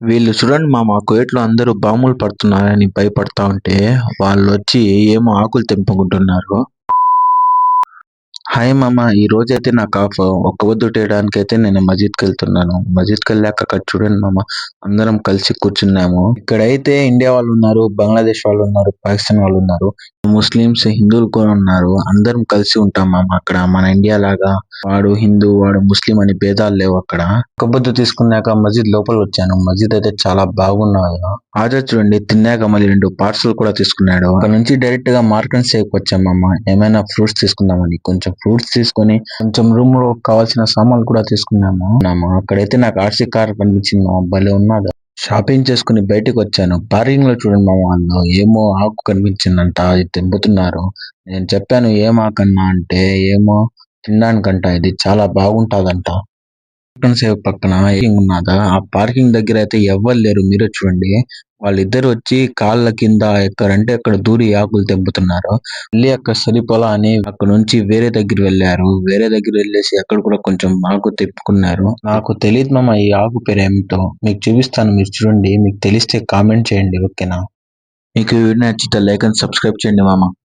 వీళ్ళు చూడండి మామ కువైట్‌లో అందరూ బాంబులు పడుతున్నాయని భయపడతా ఉంటే, వాళ్ళొచ్చి ఏమో ఆకులు తెంపుకుంటున్నారు. హాయ్ మామ! ఈరోజైతే నాకు ఆఫ్. ఒక్కపొద్దుటేయడానికైతే నేను మసీద్‌కెళ్తున్నాను. మసీద్‌కెళ్ళాక అక్కడ చూడండి మామ అందరం కలిసి కూర్చున్నాము. ఇక్కడైతే ఇండియా వాళ్ళున్నారు, బంగ్లాదేశ్ వాళ్ళున్నారు, పాకిస్తాన్ వాళ్ళున్నారు, ముస్లిమ్స్, హిందువులు కూడా ఉన్నారు. అందరం కలిసి ఉంటాం మామ అక్కడ. మన ఇండియా లాగా వాడు హిందూ, వాడు ముస్లిం అని భేదాలు లేవు అక్కడ. ఒక్కపొద్దు తీసుకున్నాక మసీద్ లోపలికొచ్చాను. మసీద్ అయితే చాలా బాగున్నది. ఆజాద్ చూడండి తిన్నాక మళ్ళీ 2 పార్సెల్ కూడా తీసుకున్నాడు. అక్కడ నుంచి డైరెక్ట్ గా మార్కెట్ సేవ్‌కి వచ్చాం మామ. ఏమైనా ఫ్రూట్స్ తీసుకుందామని. కొంచెం ఫ్రూట్స్ తీసుకొని కొంచెం రూమ్ లో కావాల్సిన సామాన్లు కూడా తీసుకున్నాము. అక్కడైతే నాకు ఆర్సీ కార్ కనిపించింది మామ. భలే ఉన్నది. షాపింగ్ చేసుకుని బయటకు వచ్చాను. పార్కింగ్ లో చూడండి మామ వాళ్ళు ఏమో ఆకు కనిపించిందంట. అది తెంపుతున్నారు. నేను చెప్పాను ఏం ఆకన్నా అంటే ఏమో తినడానికంట ఇది చాలా బాగుంటాదంట. సేవ్ పక్కన పార్కింగ్ ఉన్నదా? ఆ పార్కింగ్ దగ్గర అయితే ఎవ్వరు లేరు. మీరే చూడండి. వాళ్ళిద్దరు వచ్చి కాళ్ళ కింద ఎక్కడంటే అక్కడ దూరి ఆకులు తెంపుతున్నారు. మళ్ళీ అక్కడ సరిపోలా అని అక్కడ నుంచి వేరే దగ్గర వెళ్ళారు. వేరే దగ్గర వెళ్ళేసి అక్కడ కూడా కొంచెం ఆకు తెంపుకున్నారు. నాకు తెలియదు మామ ఈ ఆకు పేరు ఏమిటో. మీకు చూపిస్తాను మీరు చూడండి. మీకు తెలిస్తే కామెంట్ చేయండి ఓకేనా? మీకు ఈ వీడియో నచ్చితే లైక్ అండ్ సబ్స్క్రైబ్ చేయండి మామ.